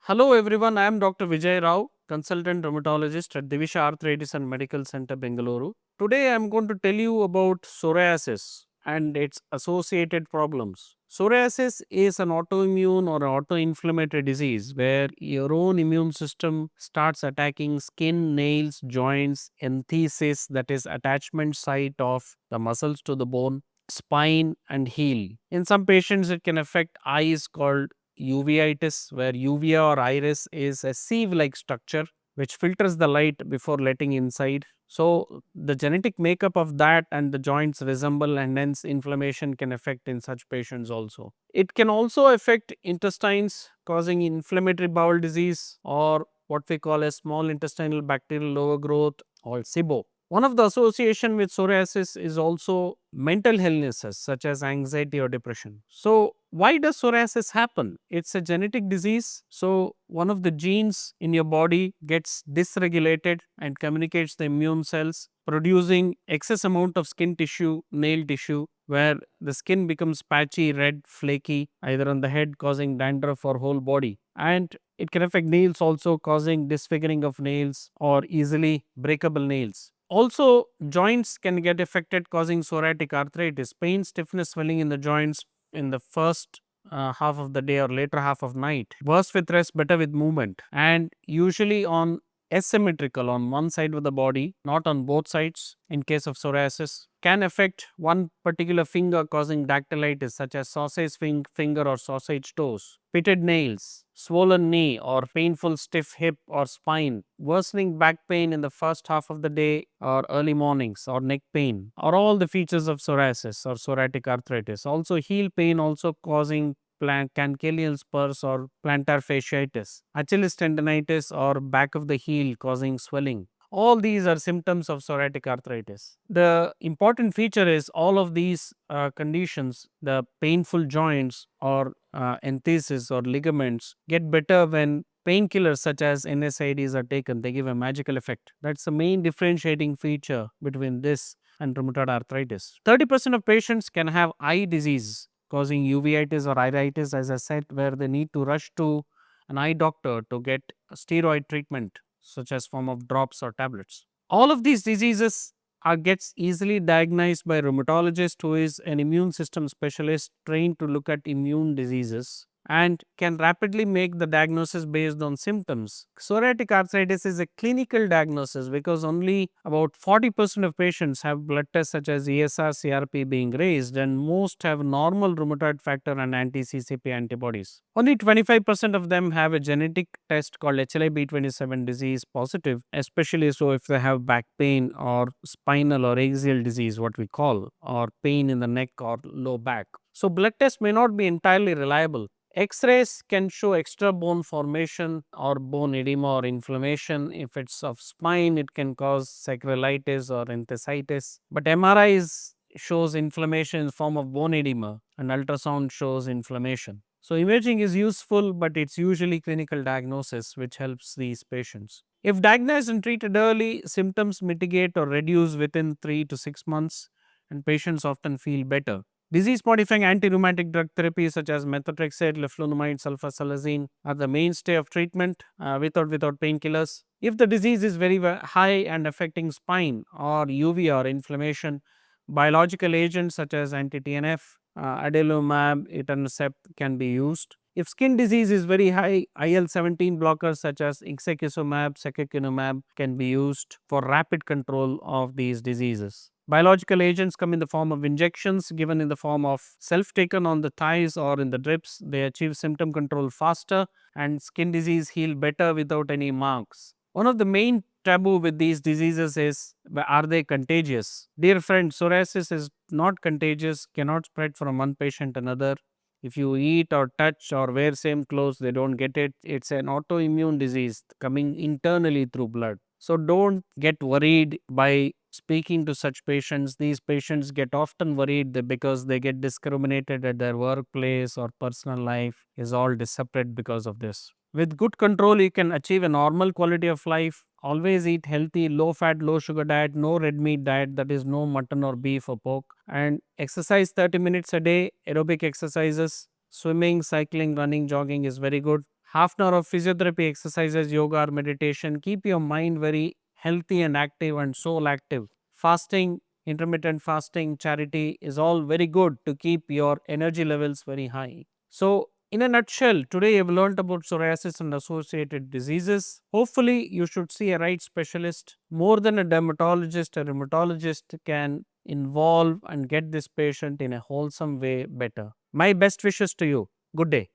Hello everyone, I am Dr. Vijay Rao, consultant rheumatologist at DIVISHA Arthritis and Medical Center, Bengaluru. Today I am going to tell you about psoriasis and its associated problems. Psoriasis is an autoimmune or autoinflammatory disease where your own immune system starts attacking skin, nails, joints, enthesis, that is attachment site of the muscles to the bone, spine and heel. In some patients it can affect eyes called uveitis, where uvea or iris is a sieve-like structure which filters the light before letting inside. So the genetic makeup of that and the joints resemble, and hence inflammation can affect in such patients also. It can also affect intestines, causing inflammatory bowel disease or what we call a small intestinal bacterial overgrowth or SIBO. One of the association with psoriasis is also mental illnesses such as anxiety or depression. So why does psoriasis happen? It's a genetic disease. So one of the genes in your body gets dysregulated and communicates the immune cells, producing excess amount of skin tissue, nail tissue, where the skin becomes patchy, red, flaky, either on the head causing dandruff or whole body. And it can affect nails also, causing disfiguring of nails or easily breakable nails. Also, joints can get affected, causing psoriatic arthritis, pain, stiffness, swelling in the joints in the first half of the day or later half of night. Worse with rest, better with movement, and usually on asymmetrical on one side of the body, not on both sides. In case of psoriasis, can affect one particular finger, causing dactylitis such as sausage finger or sausage toes, pitted nails, swollen knee or painful stiff hip or spine, worsening back pain in the first half of the day or early mornings, or neck pain, are all the features of psoriasis or psoriatic arthritis. Also heel pain, also causing cancalial spurs or plantar fasciitis, Achilles tendonitis or back of the heel causing swelling. All these are symptoms of psoriatic arthritis. The important feature is all of these conditions, the painful joints or enthesis or ligaments, get better when painkillers such as NSAIDs are taken. They give a magical effect. That's the main differentiating feature between this and rheumatoid arthritis. 30% of patients can have eye disease causing uveitis or iritis, as I said, where they need to rush to an eye doctor to get steroid treatment, such as form of drops or tablets. All of these diseases gets easily diagnosed by a rheumatologist who is an immune system specialist trained to look at immune diseases and can rapidly make the diagnosis based on symptoms. Psoriatic arthritis is a clinical diagnosis because only about 40% of patients have blood tests such as ESR, CRP being raised, and most have normal rheumatoid factor and anti-CCP antibodies. Only 25% of them have a genetic test called HLA-B27 disease positive, especially so if they have back pain or spinal or axial disease, what we call, or pain in the neck or low back. So blood tests may not be entirely reliable. X-rays can show extra bone formation or bone edema or inflammation. If it's of spine, it can cause sacroiliitis or enthesitis. But MRI shows inflammation in the form of bone edema, and ultrasound shows inflammation. So imaging is useful, but it's usually clinical diagnosis which helps these patients. If diagnosed and treated early, symptoms mitigate or reduce within 3 to 6 months, and patients often feel better. Disease-modifying anti-rheumatic drug therapies such as methotrexate, leflunomide, sulfasalazine are the mainstay of treatment without painkillers. If the disease is very high and affecting spine or uvea or inflammation, biological agents such as anti-TNF, adalimumab, etanercept can be used. If skin disease is very high, IL-17 blockers such as ixekizumab, secukinumab can be used for rapid control of these diseases. Biological agents come in the form of injections given in the form of self-taken on the thighs or in the drips. They achieve symptom control faster and skin disease heal better without any marks. One of the main taboo with these diseases is, are they contagious? Dear friend, psoriasis is not contagious, cannot spread from one patient to another. If you eat or touch or wear same clothes, they don't get it. It's an autoimmune disease coming internally through blood. So don't get worried by speaking to such patients. These patients get often worried because they get discriminated at their workplace or personal life is all disrupted because of this. With good control, you can achieve a normal quality of life. Always eat healthy, low fat, low sugar diet, no red meat diet, that is no mutton or beef or pork, and exercise 30 minutes a day, aerobic exercises, swimming, cycling, running, jogging is very good. half an hour of physiotherapy exercises, yoga or meditation. Keep your mind very healthy and active and soul active. Fasting, intermittent fasting, charity is all very good to keep your energy levels very high. So, in a nutshell, today you've learned about psoriasis and associated diseases. Hopefully, you should see a right specialist. More than a dermatologist, a rheumatologist can involve and get this patient in a wholesome way better. My best wishes to you. Good day.